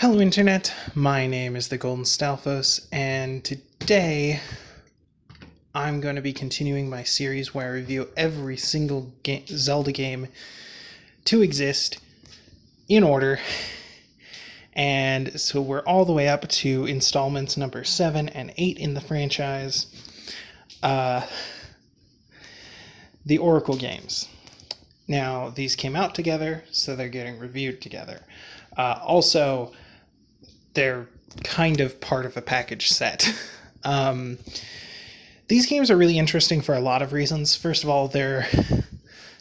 Hello Internet, my name is the Golden Stalfos, and today I'm going to be continuing my series where I review every single Zelda game to exist in order, and so we're all the way up to installments number 7 and 8 in the franchise, uh, the Oracle games. Now, these came out together, so they're getting reviewed together. Also, they're kind of part of a package set. Um, these games are really interesting for a lot of reasons. First of all, they're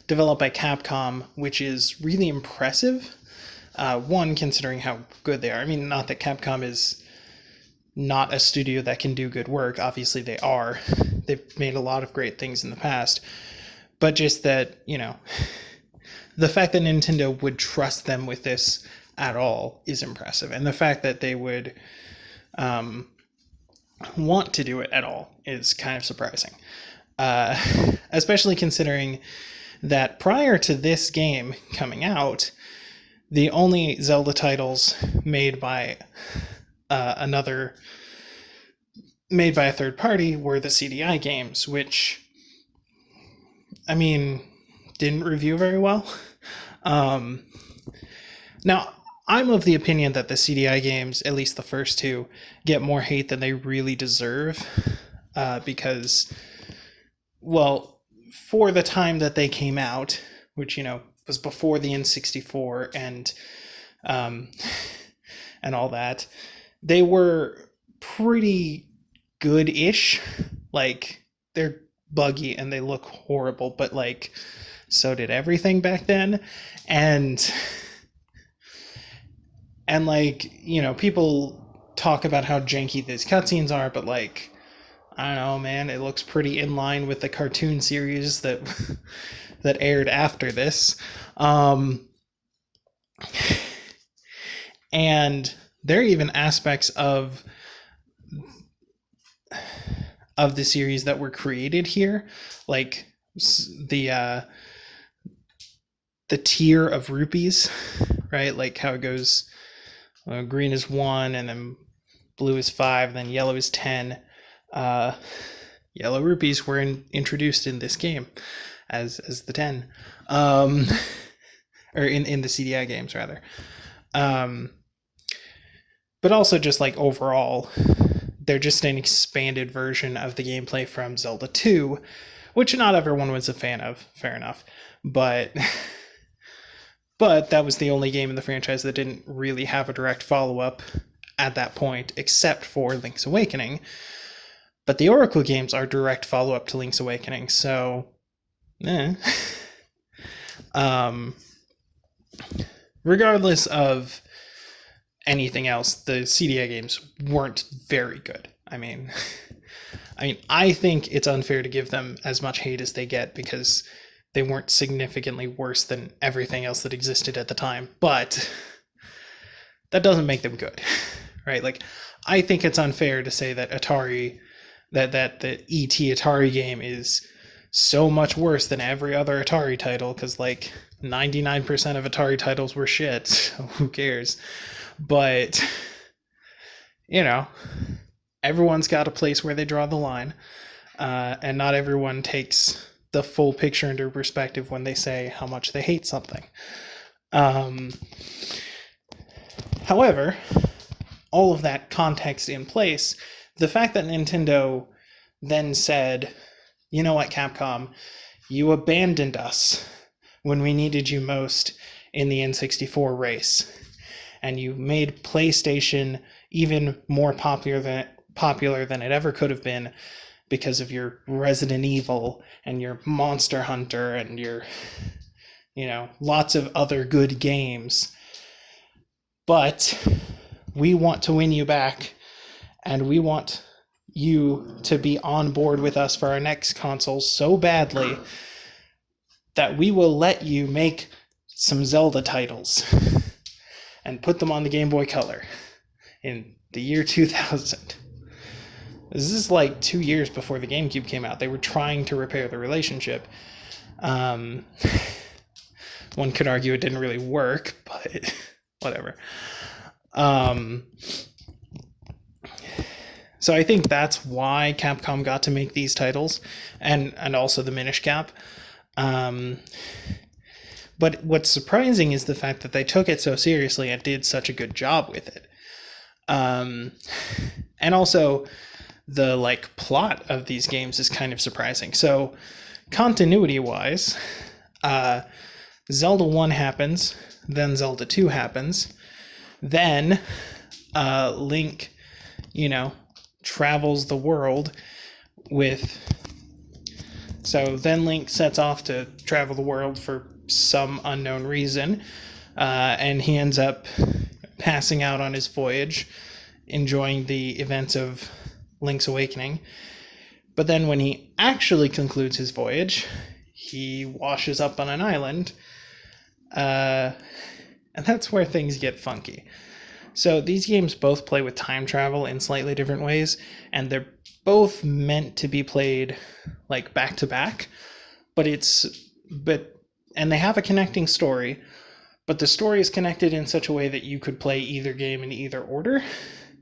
developed by Capcom, which is really impressive. One, considering how good they are. I mean, not that Capcom is not a studio that can do good work. Obviously, they are. They've made a lot of great things in the past. But just that, the fact that Nintendo would trust them with this at all is impressive. And the fact that they would want to do it at all is kind of surprising. Especially considering that prior to this game coming out, the only Zelda titles made by a third party were the CDI games, which, I mean, didn't review very well. Now, I'm of the opinion that the CDI games, at least the first two, get more hate than they really deserve, because, well, for the time that they came out, which was before the N64 and all that, they were pretty good-ish. Like, they're buggy and they look horrible, but like, so did everything back then, and like, people talk about how janky these cutscenes are, but like, I don't know, man, it looks pretty in line with the cartoon series that that aired after this. And there are even aspects of the series that were created here, like the tier of rupees, right? Like how it goes, green is 1, and then blue is 5, then yellow is 10. Yellow rupees were introduced in this game as the 10, or in the CDI games rather. But also just like overall, they're just an expanded version of the gameplay from Zelda 2, which not everyone was a fan of. Fair enough, but that was the only game in the franchise that didn't really have a direct follow-up at that point, except for Link's Awakening. But the Oracle games are direct follow-up to Link's Awakening, so regardless of anything else, the CDI games weren't very good. I mean, I think it's unfair to give them as much hate as they get because they weren't significantly worse than everything else that existed at the time, but that doesn't make them good, right? Like, I think it's unfair to say that Atari, that the E.T. Atari game is so much worse than every other Atari title, because like 99% of Atari titles were shit, so who cares? But, everyone's got a place where they draw the line, and not everyone takes the full picture into perspective when they say how much they hate something. However, all of that context in place, the fact that Nintendo then said, you know what, Capcom, you abandoned us when we needed you most in the N64 race, and you made PlayStation even more popular than it ever could have been because of your Resident Evil and your Monster Hunter and your, lots of other good games. But we want to win you back, and we want you to be on board with us for our next console so badly that we will let you make some Zelda titles and put them on the Game Boy Color in the year 2000. This is like 2 years before the GameCube came out. They were trying to repair the relationship. One could argue it didn't really work, but whatever. Um, so I think that's why Capcom got to make these titles, and also the Minish Cap. Um, but what's surprising is the fact that they took it so seriously and did such a good job with it. And also, the like plot of these games is kind of surprising. So, continuity-wise, Zelda 1 happens, then Zelda 2 happens, then Link, travels the world with. So then Link sets off to travel the world for some unknown reason, and he ends up passing out on his voyage, enjoying the events of Link's Awakening. But then when he actually concludes his voyage, he washes up on an island, and that's where things get funky. So these games both play with time travel in slightly different ways, and they're both meant to be played like back to back, and they have a connecting story, but the story is connected in such a way that you could play either game in either order,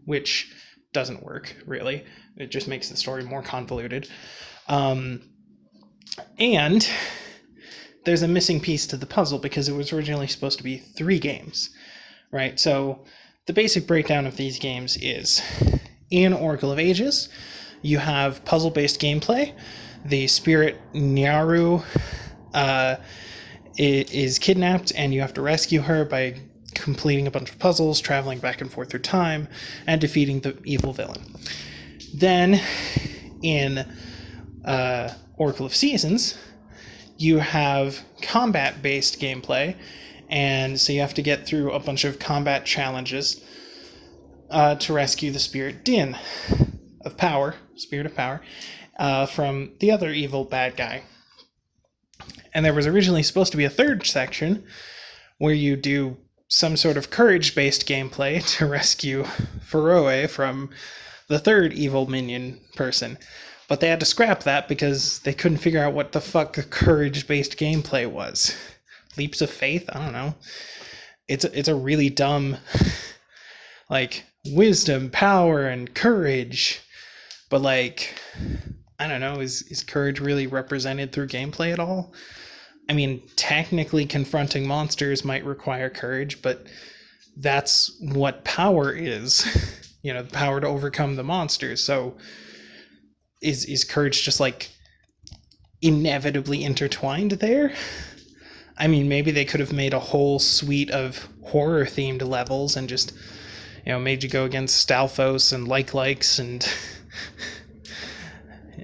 which doesn't work really. It just makes the story more convoluted. And there's a missing piece to the puzzle because it was originally supposed to be 3 games, right? So the basic breakdown of these games is, in Oracle of Ages, you have puzzle-based gameplay. The spirit Nyaru is kidnapped, and you have to rescue her by completing a bunch of puzzles, traveling back and forth through time, and defeating the evil villain. Then, in Oracle of Seasons, you have combat-based gameplay, and so you have to get through a bunch of combat challenges to rescue the spirit Din of Power, Spirit of Power, from the other evil bad guy. And there was originally supposed to be a third section where you do some sort of courage-based gameplay to rescue Feroe from the third evil minion person. But they had to scrap that because they couldn't figure out what the fuck courage-based gameplay was. Leaps of faith? I don't know. It's a really dumb, like, wisdom, power, and courage. But, like, I don't know, is courage really represented through gameplay at all? I mean, technically confronting monsters might require courage, but that's what power is. The power to overcome the monsters. So is courage just like inevitably intertwined there? I mean, maybe they could have made a whole suite of horror themed levels and just, made you go against Stalfos and likes and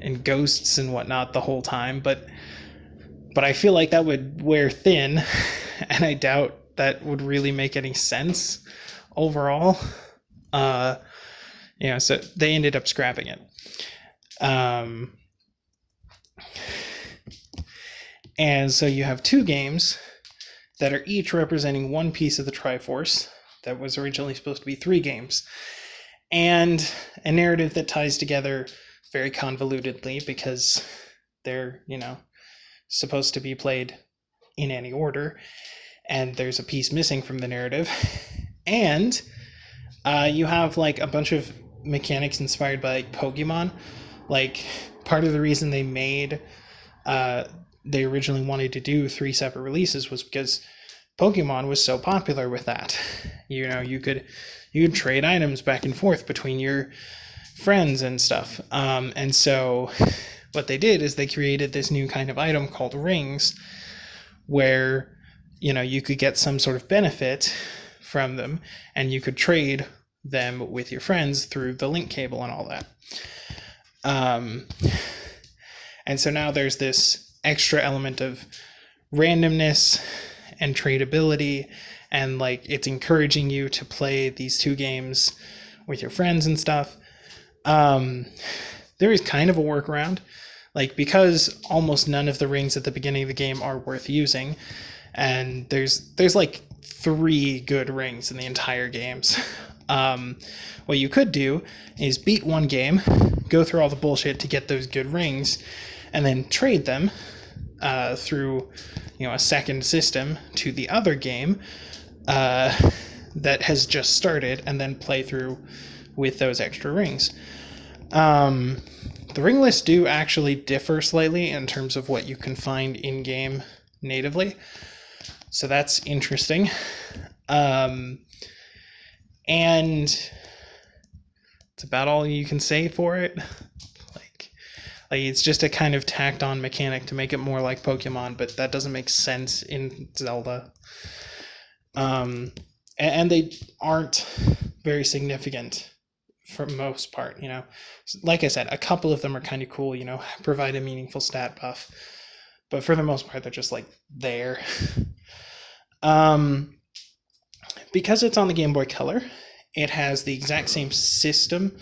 and ghosts and whatnot the whole time, but I feel like that would wear thin, and I doubt that would really make any sense overall. So they ended up scrapping it. And so you have 2 games that are each representing one piece of the Triforce that was originally supposed to be 3 games, and a narrative that ties together very convolutedly because they're, supposed to be played in any order, and there's a piece missing from the narrative. And you have like a bunch of mechanics inspired by like Pokemon. Like, part of the reason they made they originally wanted to do 3 separate releases was because Pokemon was so popular with that. You could trade items back and forth between your friends and stuff. And so what they did is they created this new kind of item called rings, where you could get some sort of benefit from them, and you could trade them with your friends through the link cable and all that. And so now there's this extra element of randomness and tradability, and like it's encouraging you to play these 2 games with your friends and stuff. There is kind of a workaround, like, because almost none of the rings at the beginning of the game are worth using, and there's like 3 good rings in the entire games. What you could do is beat one game, go through all the bullshit to get those good rings, and then trade them through a second system to the other game, that has just started and then play through with those extra rings. The ring lists do actually differ slightly in terms of what you can find in game natively, so that's interesting. And it's about all you can say for it. Like it's just a kind of tacked on mechanic to make it more like Pokemon, but that doesn't make sense in Zelda. And they aren't very significant for most part, you know. Like I said, a couple of them are kind of cool, you know, provide a meaningful stat buff, but for the most part, they're just like there. Because it's on the Game Boy Color, it has the exact same system,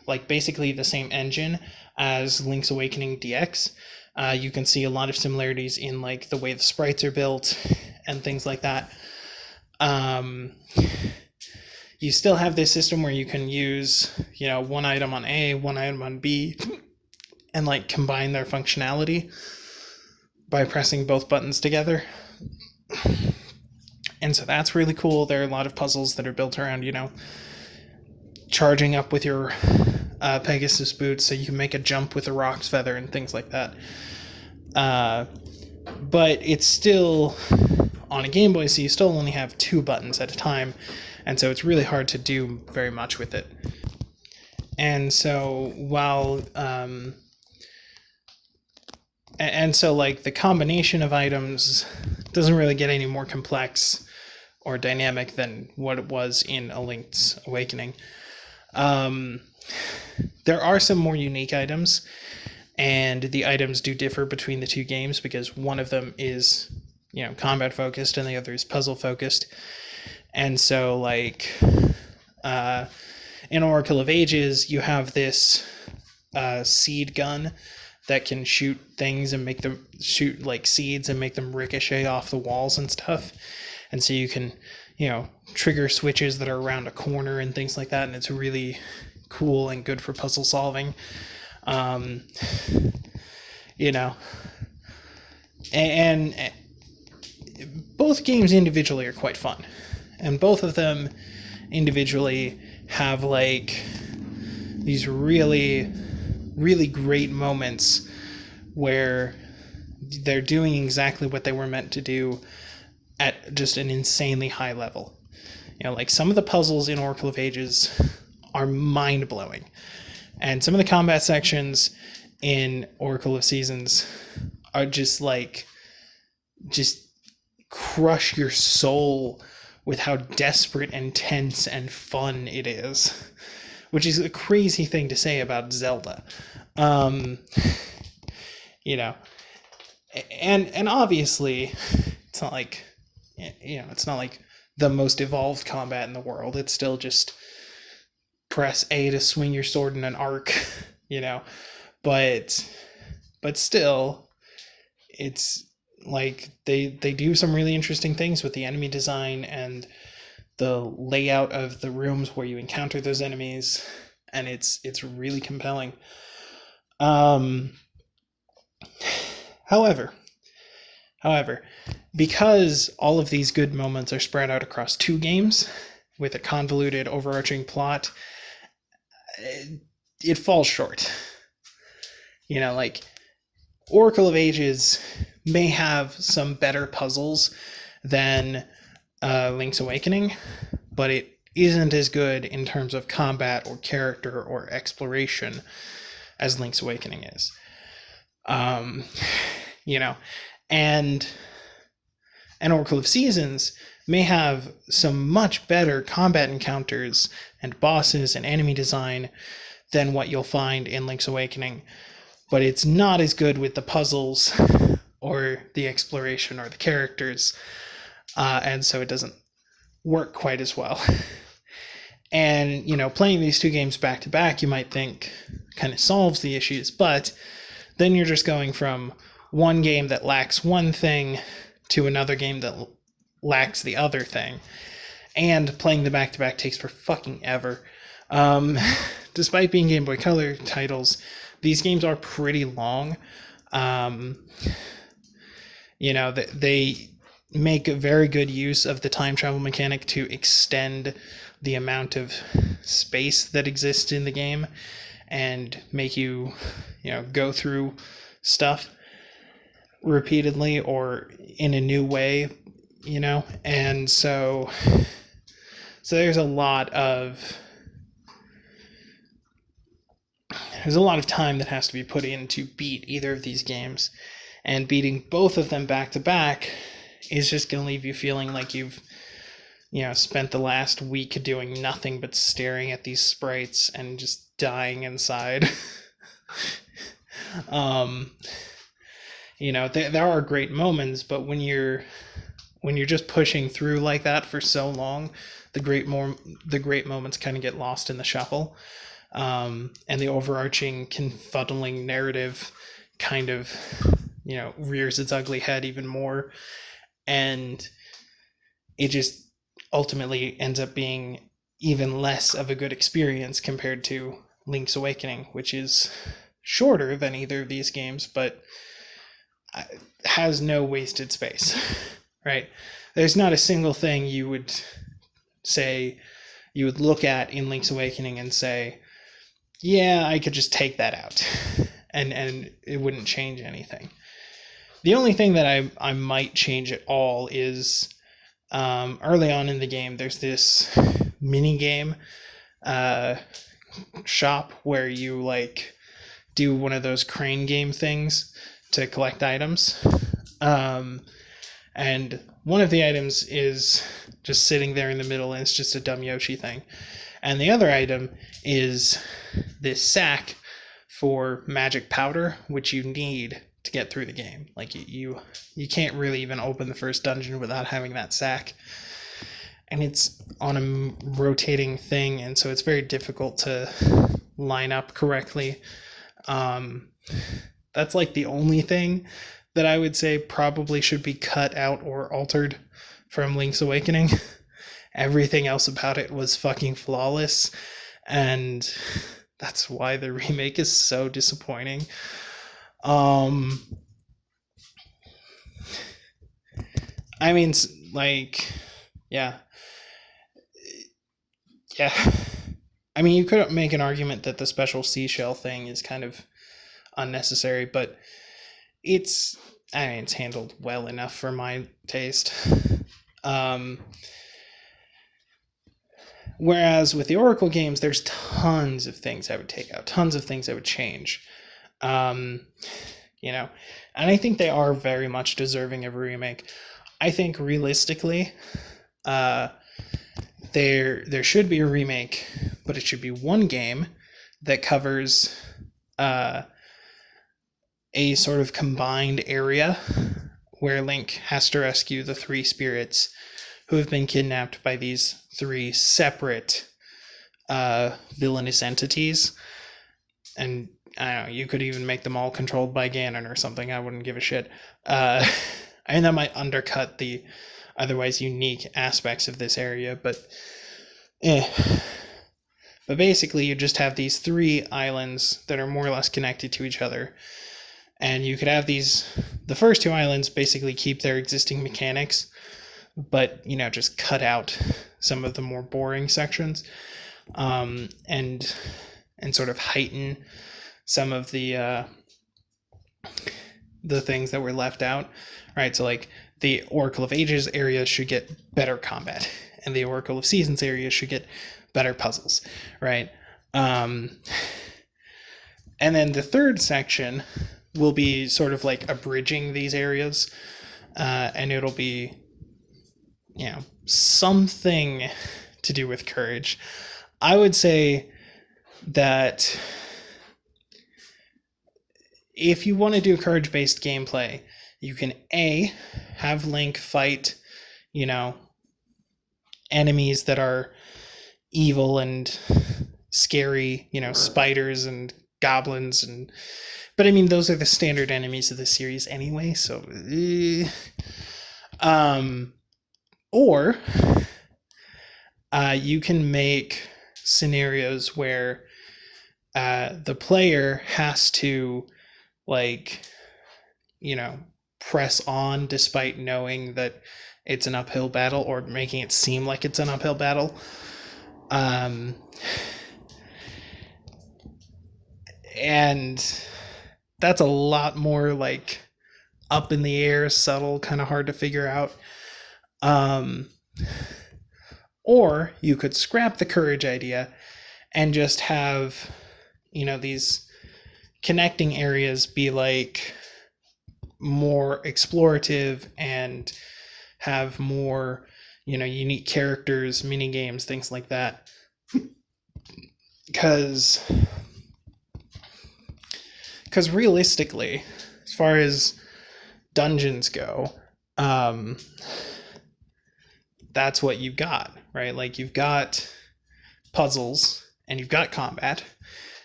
like basically the same engine as Link's Awakening DX. You can see a lot of similarities in like the way the sprites are built and things like that. You still have this system where you can use, you know, one item on A, one item on B, and like combine their functionality by pressing both buttons together. And so that's really cool. There are a lot of puzzles that are built around, you know, charging up with your Pegasus boots so you can make a jump with a Roc's feather and things like that. But it's still on a Game Boy, so you still only have 2 buttons at a time, and so it's really hard to do very much with it. And so while and so like the combination of items doesn't really get any more complex or dynamic than what it was in A Link's Awakening. There are some more unique items, and the items do differ between the 2 games because one of them is, you know, combat focused and the other is puzzle focused. And so like in Oracle of Ages, you have this seed gun that can shoot things and make them shoot like seeds and make them ricochet off the walls and stuff. And so you can, you know, trigger switches that are around a corner and things like that, and it's really cool and good for puzzle solving. You know, and both games individually are quite fun, and both of them individually have like these really great moments where they're doing exactly what they were meant to do at just an insanely high level. You know, like some of the puzzles in Oracle of Ages are mind-blowing, and some of the combat sections in Oracle of Seasons are just crush your soul with how desperate and tense and fun it is, which is a crazy thing to say about Zelda. You know, and obviously it's not like, you know, it's not like the most evolved combat in the world. It's still just press A to swing your sword in an arc, you know, but still, it's like they do some really interesting things with the enemy design and the layout of the rooms where you encounter those enemies, and it's really compelling. However, because all of these good moments are spread out across 2 games with a convoluted overarching plot, it falls short. You know, like Oracle of Ages may have some better puzzles than Link's Awakening, but it isn't as good in terms of combat or character or exploration as Link's Awakening is. You know, and Oracle of Seasons may have some much better combat encounters and bosses and enemy design than what you'll find in Link's Awakening, but it's not as good with the puzzles or the exploration or the characters, and so it doesn't work quite as well. And, you know, playing these 2 games back to back, you might think kind of solves the issues, but then you're just going from one game that lacks one thing to another game that lacks the other thing. And playing the back-to-back takes for fucking ever. Despite being Game Boy Color titles, these games are pretty long. You know, they make a very good use of the time travel mechanic to extend the amount of space that exists in the game and make you, go through stuff repeatedly or in a new way, and so there's a lot of time that has to be put in to beat either of these games, and beating both of them back to back is just going to leave you feeling like you've spent the last week doing nothing but staring at these sprites and just dying inside. There are great moments, but when you're just pushing through like that for so long, the great moments kind of get lost in the shuffle, and the overarching confuddling narrative kind of rears its ugly head even more, and it just ultimately ends up being even less of a good experience compared to Link's Awakening, which is shorter than either of these games, but has no wasted space, right? There's not a single thing you would look at in Link's Awakening and say, yeah, I could just take that out, and it wouldn't change anything. The only thing that I might change at all is early on in the game, there's this mini game shop where you do one of those crane game things to collect items. And one of the items is just sitting there in the middle, and it's just a dumb Yoshi thing. And the other item is this sack for magic powder, which you need to get through the game. Like you can't really even open the first dungeon without having that sack. And it's on a rotating thing, and so it's very difficult to line up correctly. That's the only thing that I would say probably should be cut out or altered from Link's Awakening. Everything else about it was fucking flawless, and that's why the remake is so disappointing. I mean, yeah. I mean, you could make an argument that the special seashell thing is kind of unnecessary, but it's handled well enough for my taste. Whereas with the Oracle games, there's tons of things I would take out, tons of things I would change. And I think they are very much deserving of a remake. I think realistically, there should be a remake, but it should be one game that covers a sort of combined area where Link has to rescue the three spirits who have been kidnapped by these three separate villainous entities. And I don't know, you could even make them all controlled by Ganon or something. I wouldn't give a shit. And that might undercut the otherwise unique aspects of this area, but But basically, you just have these three islands that are more or less connected to each other. And you could have the first two islands basically keep their existing mechanics, but, just cut out some of the more boring sections, and sort of heighten some of the things that were left out, right? So the Oracle of Ages area should get better combat, and the Oracle of Seasons area should get better puzzles, right? And then the third section will be sort of abridging these areas, and it'll be, something to do with courage. I would say that if you want to do courage-based gameplay, you can have Link fight, enemies that are evil and scary, spiders and goblins, but I mean those are the standard enemies of the series anyway, so or you can make scenarios where the player has to press on despite knowing that it's an uphill battle, or making it seem like it's an uphill battle. And that's a lot more like up in the air, subtle, kind of hard to figure out. Um, or you could scrap the courage idea and just have, these connecting areas be like more explorative and have more, unique characters, mini games, things like that. Because realistically, as far as dungeons go, that's what you've got, right? Like, you've got puzzles and you've got combat,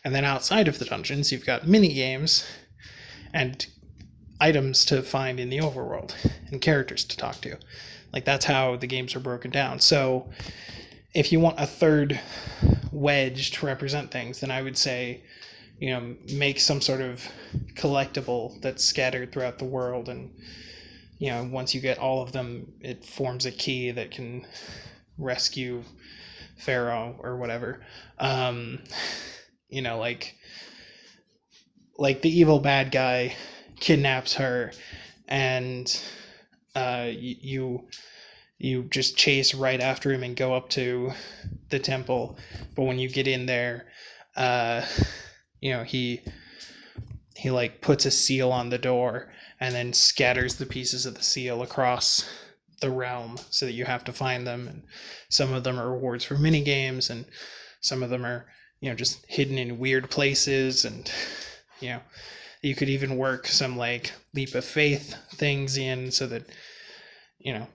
and then outside of the dungeons, you've got mini games and items to find in the overworld and characters to talk to. Like, that's how the games are broken down. So if you want a third wedge to represent things, then I would say, make some sort of collectible that's scattered throughout the world, and once you get all of them, it forms a key that can rescue Pharaoh or whatever. Like the evil bad guy kidnaps her, and you just chase right after him and go up to the temple. But when you get in there, he like puts a seal on the door and then scatters the pieces of the seal across the realm so that you have to find them. And some of them are rewards for mini games, and some of them are, just hidden in weird places. And, you could even work some like leap of faith things in so that, you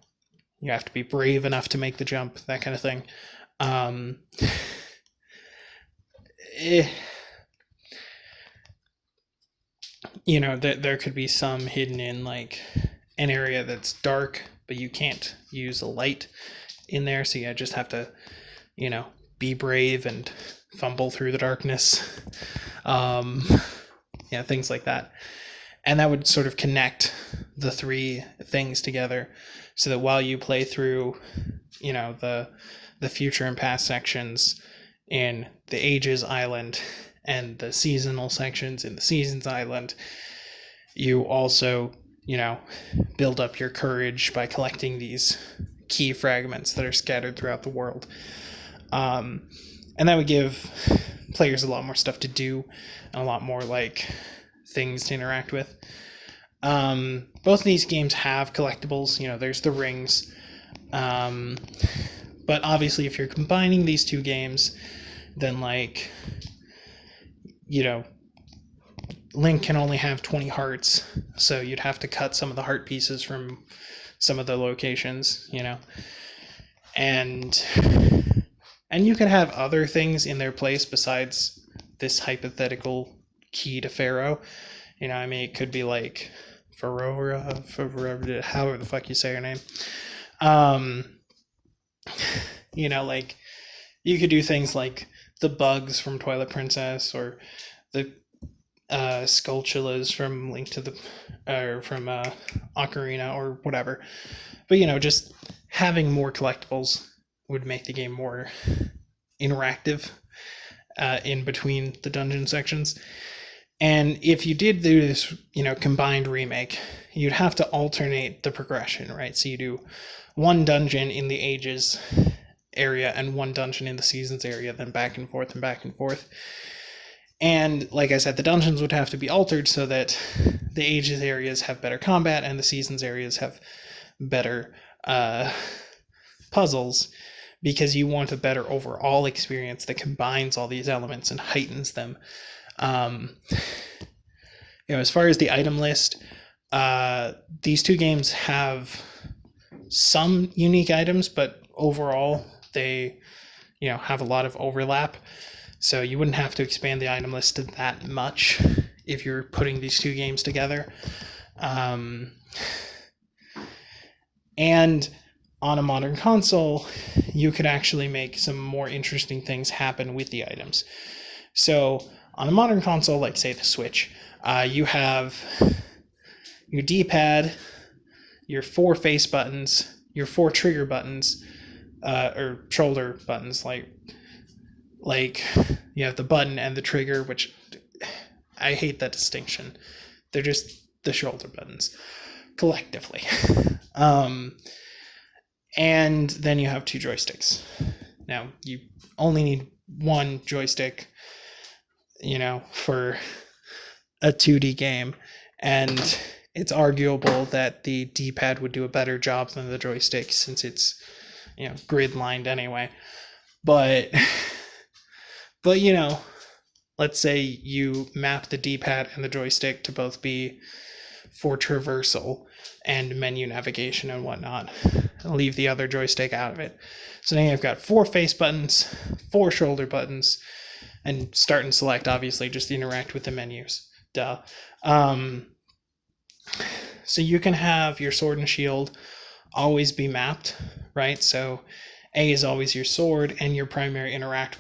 have to be brave enough to make the jump, that kind of thing. There could be some hidden in like an area that's dark, but you can't use a light in there, so you just have to, be brave and fumble through the darkness. Things like that. And that would sort of connect the three things together, so that while you play through, the future and past sections in the Ages Island and the seasonal sections in the Seasons Island, you also, build up your courage by collecting these key fragments that are scattered throughout the world. And that would give players a lot more stuff to do and a lot more like things to interact with. Both of these games have collectibles. There's the rings. But obviously, if you're combining these two games, then like, Link can only have 20 hearts, so you'd have to cut some of the heart pieces from some of the locations, and you could have other things in their place besides this hypothetical key to Pharaoh. It could be like Pharaoh, however the fuck you say her name. Like, you could do things like the bugs from Twilight Princess, or the Skulltulas from from Ocarina, or whatever. But just having more collectibles would make the game more interactive in between the dungeon sections. And if you did do this, combined remake, you'd have to alternate the progression, right? So you do one dungeon in the Ages area and one dungeon in the Seasons area, then back and forth and back and forth. And like I said, the dungeons would have to be altered so that the Ages areas have better combat and the Seasons areas have better puzzles, because you want a better overall experience that combines all these elements and heightens them. As far as the item list, these two games have some unique items, but overall they have a lot of overlap. So you wouldn't have to expand the item list that much if you're putting these two games together. And on a modern console, you could actually make some more interesting things happen with the items. So on a modern console, like say the Switch, you have your D-pad, your 4 face buttons, your 4 trigger buttons, or shoulder buttons, like you have the button and the trigger, which I hate that distinction. They're just the shoulder buttons collectively. And then you have 2 joysticks. Now, you only need 1 joystick, for a 2D game, and it's arguable that the D-pad would do a better job than the joystick since it's, grid lined anyway. But let's say you map the D-pad and the joystick to both be for traversal and menu navigation and whatnot. I'll leave the other joystick out of it. So now you've got 4 face buttons, 4 shoulder buttons, and start and select, obviously, just interact with the menus. Duh. So you can have your sword and shield always be mapped, right? So A is always your sword and your primary interact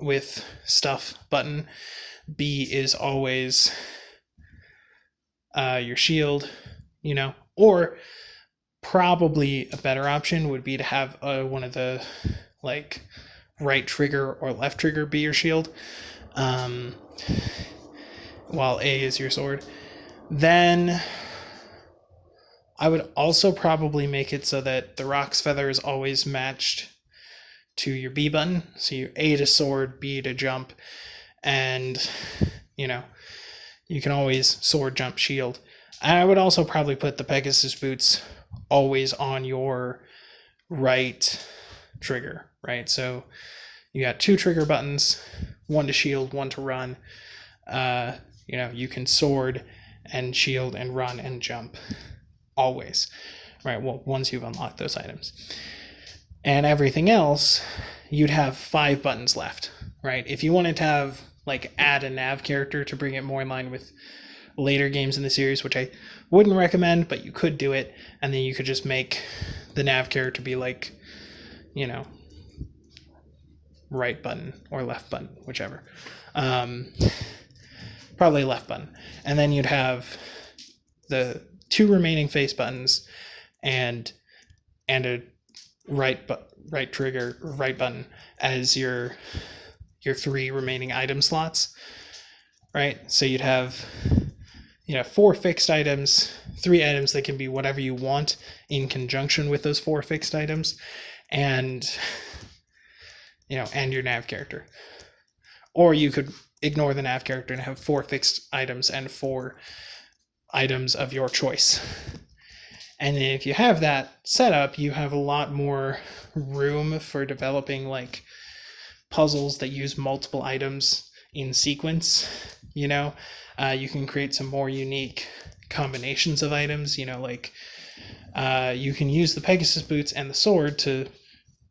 with stuff button. B is always your shield, or probably a better option would be to have one of the right trigger or left trigger be your shield, while A is your sword. Then I would also probably make it so that the Rock's Feather is always matched to your B button. So you A to sword, B to jump, and you can always sword, jump, shield. I would also probably put the Pegasus boots always on your right trigger, right? So you got 2 trigger buttons, 1 to shield, 1 to run. You can sword and shield and run and jump always, right? Well, once you've unlocked those items. And everything else, you'd have 5 buttons left, right? If you wanted to have add a nav character to bring it more in line with later games in the series, which I wouldn't recommend, but you could do it, and then you could just make the nav character be right button or left button, whichever. Probably left button. And then you'd have the 2 remaining face buttons and a right trigger, right button as your 3 remaining item slots, right? So you'd have 4 fixed items, 3 items that can be whatever you want in conjunction with those 4 fixed items, and and your nav character. Or you could ignore the nav character and have 4 fixed items and 4 items of your choice. And then if you have that set up, you have a lot more room for developing puzzles that use multiple items in sequence. You can create some more unique combinations of items. You can use the Pegasus boots and the sword to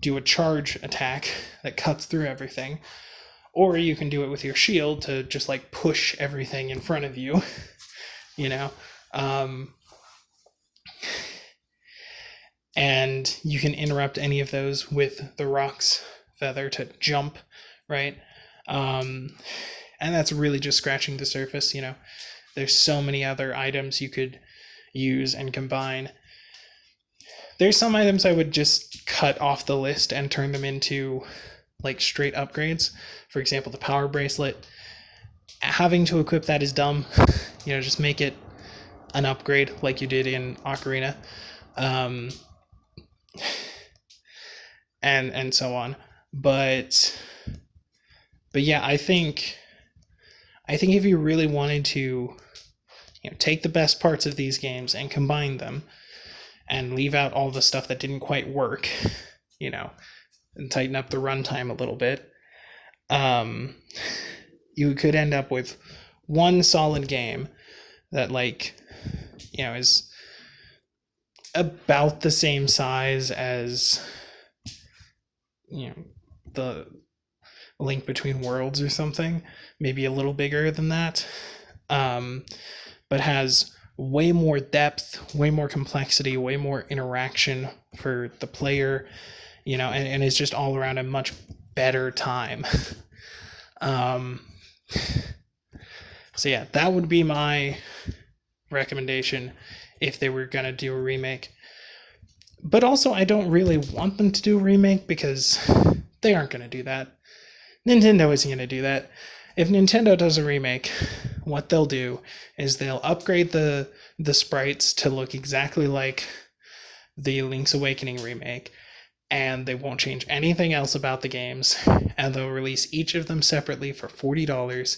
do a charge attack that cuts through everything, or you can do it with your shield to just push everything in front of you. And you can interrupt any of those with the Rock's Feather to jump, right? And that's really just scratching the surface. There's so many other items you could use and combine. There's some items I would just cut off the list and turn them into straight upgrades. For example, the power bracelet. Having to equip that is dumb. Just make it an upgrade like you did in Ocarina. And so on. But yeah, I think if you really wanted to take the best parts of these games and combine them and leave out all the stuff that didn't quite work, and tighten up the runtime a little bit, you could end up with one solid game that is about the same size as the Link Between Worlds or something, maybe a little bigger than that, but has way more depth, way more complexity, way more interaction for the player, and is just all around a much better time. So yeah, that would be my recommendation if they were going to do a remake. But also, I don't really want them to do a remake because they aren't going to do that. Nintendo isn't going to do that. If Nintendo does a remake, what they'll do is they'll upgrade the sprites to look exactly like the Link's Awakening remake, and they won't change anything else about the games, and they'll release each of them separately for $40,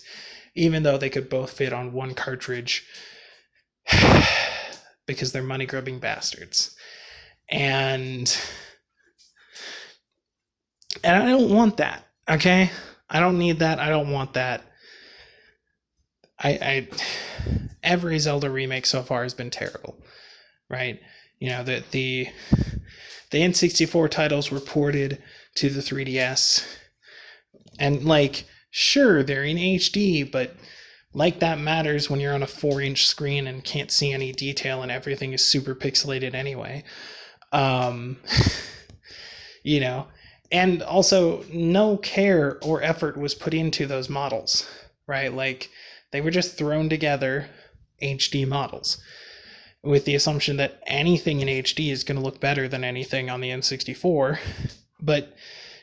even though they could both fit on one cartridge because they're money-grubbing bastards. And I don't want that, okay? I don't need that. I don't want that. Every Zelda remake so far has been terrible, right? You know, the N64 titles were ported to the 3DS, and like, sure, they're in HD, but like that matters when you're on a 4-inch screen and can't see any detail and everything is super pixelated anyway. You know, and also no care or effort was put into those models, right? Like, they were just thrown together HD models with the assumption that anything in HD is going to look better than anything on the N64. But,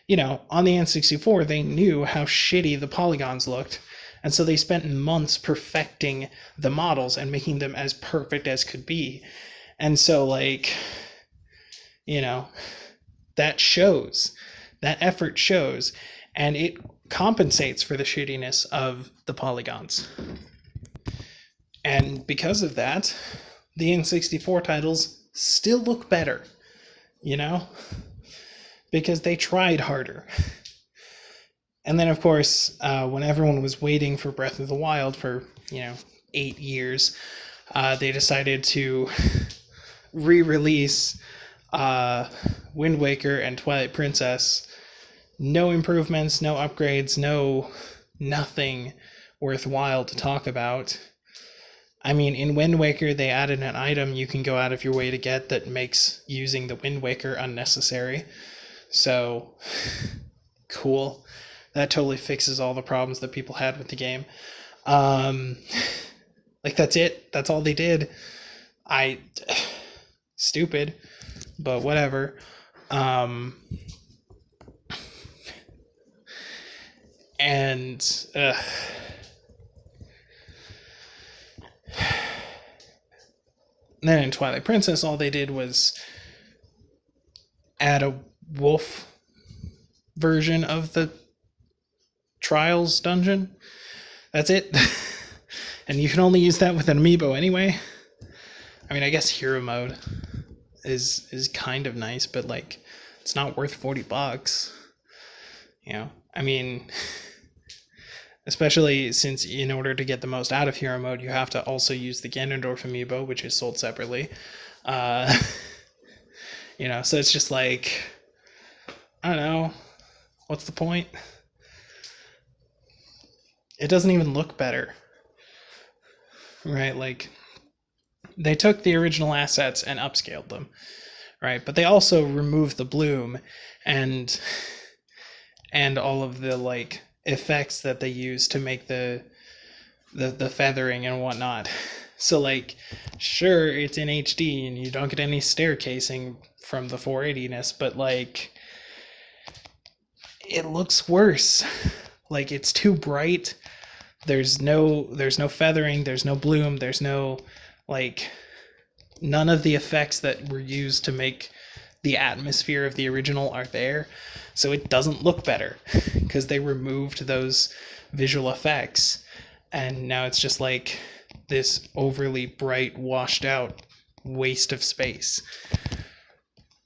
you know, on the N64, they knew how shitty the polygons looked, and so they spent months perfecting the models and making them as perfect as could be. And so, like, you know, that shows. That effort shows, and it compensates for the shittiness of the polygons. And because of that, the N64 titles still look better, you know? Because they tried harder. And then, of course, when everyone was waiting for Breath of the Wild for, 8 years, they decided to re-release Wind Waker and Twilight Princess. No improvements, no upgrades, nothing worthwhile to talk about. I mean, in Wind Waker, they added an item you can go out of your way to get that makes using the Wind Waker unnecessary. So, cool. That totally fixes all the problems that people had with the game. Like, that's it. That's all they did. Stupid, but whatever. And then in Twilight Princess, all they did was add a wolf version of the Trials dungeon. That's it. And you can only use that with an amiibo anyway. I mean, I guess hero mode is kind of nice, but like, it's not worth $40. You know, I mean, especially since in order to get the most out of hero mode, you have to also use the Ganondorf amiibo, which is sold separately. You know, so it's just like, I don't know, what's the point? It doesn't even look better, right? Like, they took the original assets and upscaled them, right? But they also removed the bloom and all of the like effects that they use to make the feathering and whatnot. So like, sure, it's in HD and you don't get any staircasing from the 480ness, but like, it looks worse. Like, it's too bright. There's no feathering, there's no bloom, there's no, like, none of the effects that were used to make the atmosphere of the original are there. So it doesn't look better because they removed those visual effects, and now it's just like this overly bright, washed out waste of space.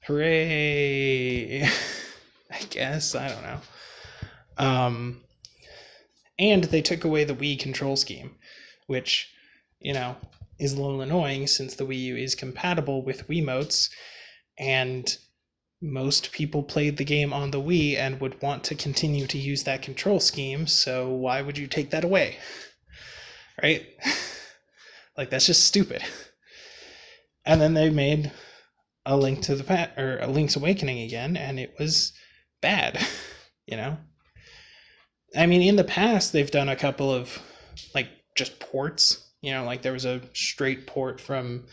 Hooray! I guess, I don't know. And they took away the Wii control scheme, which, you know, is a little annoying since the Wii U is compatible with Wiimotes, and most people played the game on the Wii and would want to continue to use that control scheme, so why would you take that away? Right? Like, that's just stupid. And then they made a Link to the or a Link's Awakening again, and it was bad, you know? I mean, in the past, they've done a couple of, like, just ports You know, like there was a straight port from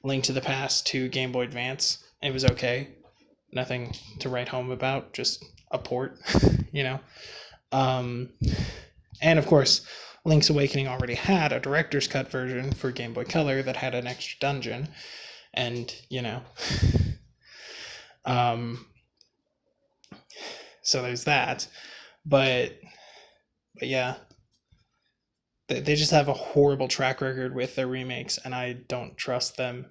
Link to the Past to Game Boy Advance. It was okay. Nothing to write home about, just a port, you know. And of course, Link's Awakening already had a director's cut version for Game Boy Color that had an extra dungeon, and you know, um, so there's that. But yeah, they just have a horrible track record with their remakes, and I don't trust them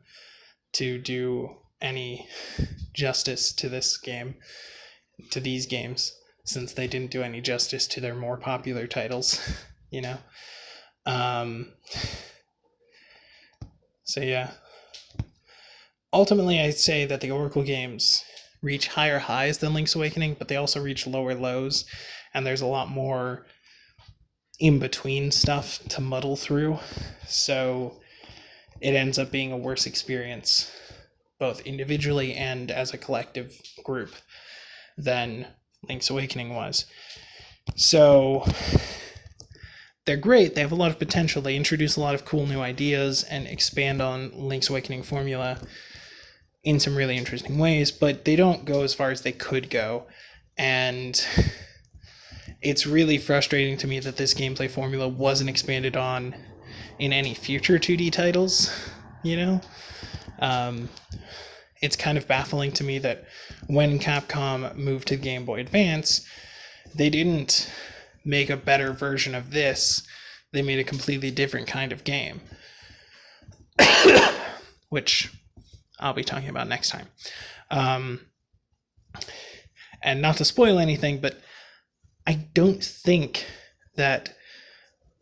to do any justice to this game, to these games, since they didn't do any justice to their more popular titles, you know. Um, so yeah, ultimately, I'd say that the Oracle games reach higher highs than Link's Awakening, but they also reach lower lows, and there's a lot more in between stuff to muddle through. So it ends up being a worse experience, both individually and as a collective group, than Link's Awakening was. So they're great. They have a lot of potential. They introduce a lot of cool new ideas and expand on Link's Awakening formula in some really interesting ways, but they don't go as far as they could go. And it's really frustrating to me that this gameplay formula wasn't expanded on in any future 2D titles, you know? It's kind of baffling to me that when Capcom moved to Game Boy Advance, they didn't make a better version of this. They made a completely different kind of game, which I'll be talking about next time. And not to spoil anything, but I don't think that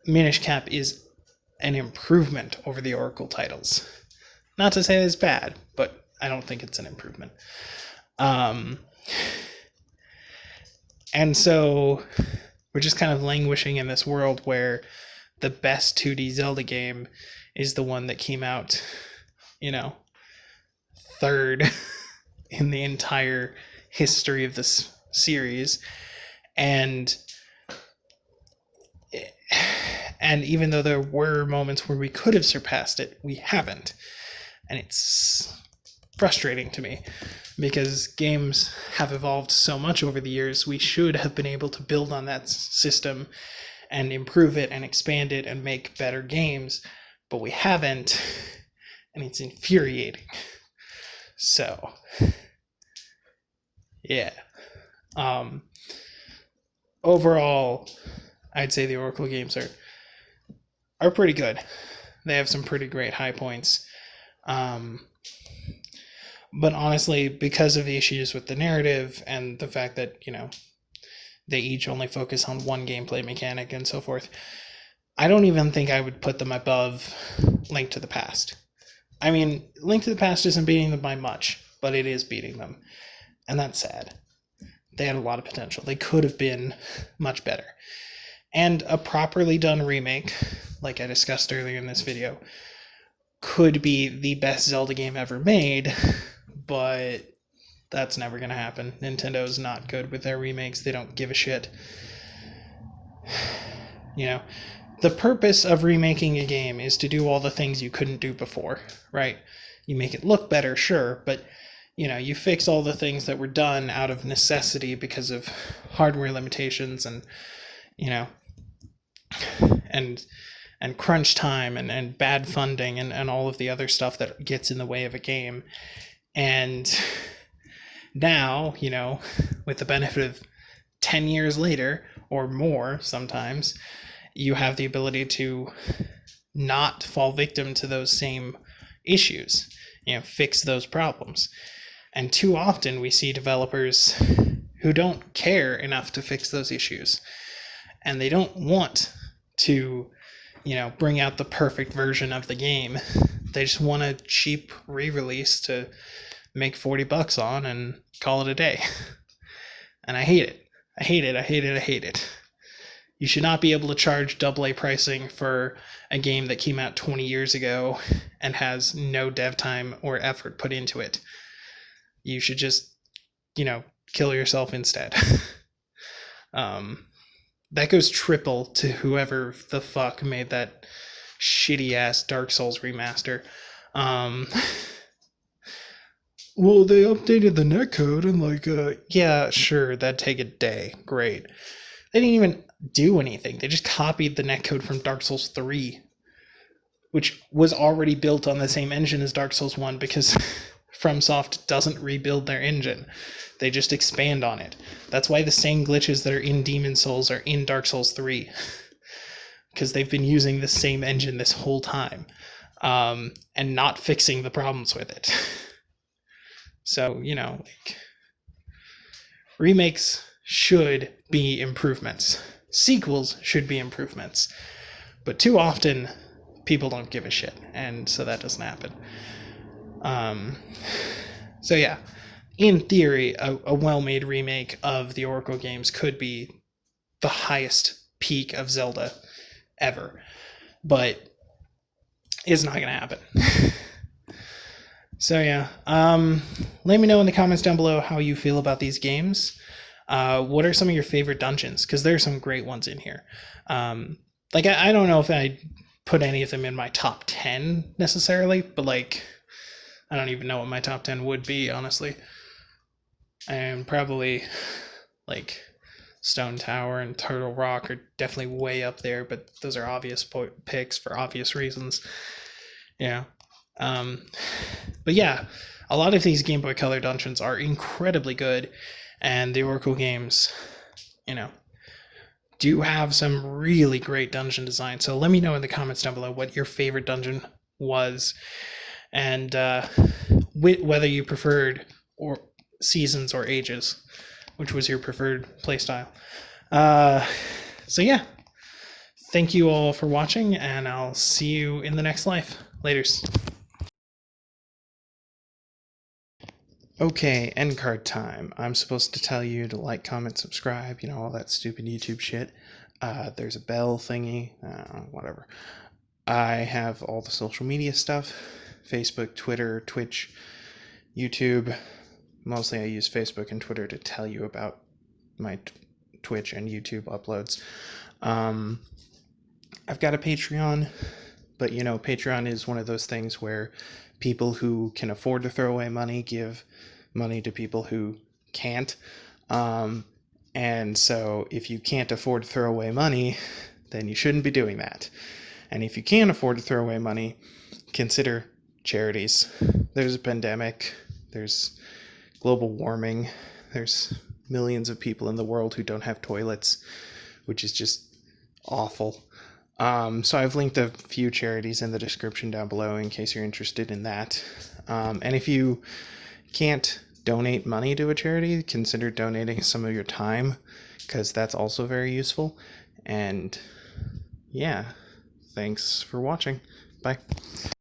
Minish Cap is an improvement over the Oracle titles. Not to say it's bad, but I don't think it's an improvement. And so we're just kind of languishing in this world where the best 2D Zelda game is the one that came out, you know, third in the entire history of this series. And even though there were moments where we could have surpassed it, we haven't. And it's frustrating to me because games have evolved so much over the years. We should have been able to build on that system and improve it and expand it and make better games, but we haven't, and it's infuriating. So yeah, overall I'd say the Oracle games are pretty good. They have some pretty great high points, but honestly, because of the issues with the narrative and the fact that, you know, they each only focus on one gameplay mechanic and so forth, I don't even think I would put them above Link to the Past. I mean, Link to the Past isn't beating them by much, but it is beating them, and that's sad. They had a lot of potential. They could have been much better. And a properly done remake, like I discussed earlier in this video, could be the best Zelda game ever made, but that's never going to happen. Nintendo's not good with their remakes. They don't give a shit. You know, the purpose of remaking a game is to do all the things you couldn't do before, right? You make it look better, sure, but you know, you fix all the things that were done out of necessity because of hardware limitations and, you know, and crunch time and bad funding and all of the other stuff that gets in the way of a game. And now, you know, with the benefit of 10 years later or more sometimes, you have the ability to not fall victim to those same issues, you know, fix those problems. And too often we see developers who don't care enough to fix those issues, and they don't want to, you know, bring out the perfect version of the game. They just want a cheap re-release to make $40 on and call it a day. And I hate it. I hate it. I hate it. I hate it. You should not be able to charge AA pricing for a game that came out 20 years ago and has no dev time or effort put into it. You should just, you know, kill yourself instead. That goes triple to whoever the fuck made that shitty ass Dark Souls remaster. Well, they updated the netcode and yeah, sure, that'd take a day. Great. They didn't even do anything. They just copied the netcode from Dark Souls 3, which was already built on the same engine as Dark Souls 1 because FromSoft doesn't rebuild their engine. They just expand on it. That's why the same glitches that are in Demon Souls are in Dark Souls 3, because they've been using the same engine this whole time, and not fixing the problems with it. So, remakes should be improvements. Sequels should be improvements. But too often, people don't give a shit, and so that doesn't happen. So yeah, in theory, a well-made remake of the Oracle games could be the highest peak of Zelda ever, but it's not gonna happen. So yeah, let me know in the comments down below how you feel about these games. What are some of your favorite dungeons? Because there's some great ones in here. I don't know if I put any of them in my top 10 necessarily, but I don't even know what my top 10 would be, honestly. And probably Stone Tower and Turtle Rock are definitely way up there, but those are obvious picks for obvious reasons. Yeah. But yeah, a lot of these Game Boy Color dungeons are incredibly good, and the Oracle games, do have some really great dungeon design. So let me know in the comments down below what your favorite dungeon was, and whether you preferred or seasons or ages, which was your preferred playstyle. So yeah, thank you all for watching, and I'll see you in the next life. Laters. Okay, end card time. I'm supposed to tell you to like, comment, subscribe, all that stupid YouTube shit. There's a bell thingy, whatever. I have all the social media stuff: Facebook, Twitter, Twitch, YouTube. Mostly I use Facebook and Twitter to tell you about my Twitch and YouTube uploads. I've got a Patreon, but Patreon is one of those things where people who can afford to throw away money give money to people who can't. And so if you can't afford to throw away money, then you shouldn't be doing that. And if you can afford to throw away money, consider charities. There's a pandemic, there's global warming, there's millions of people in the world who don't have toilets, which is just awful. So I've linked a few charities in the description down below in case you're interested in that. And if you can't donate money to a charity, consider donating some of your time, because that's also very useful. And yeah, thanks for watching. Bye.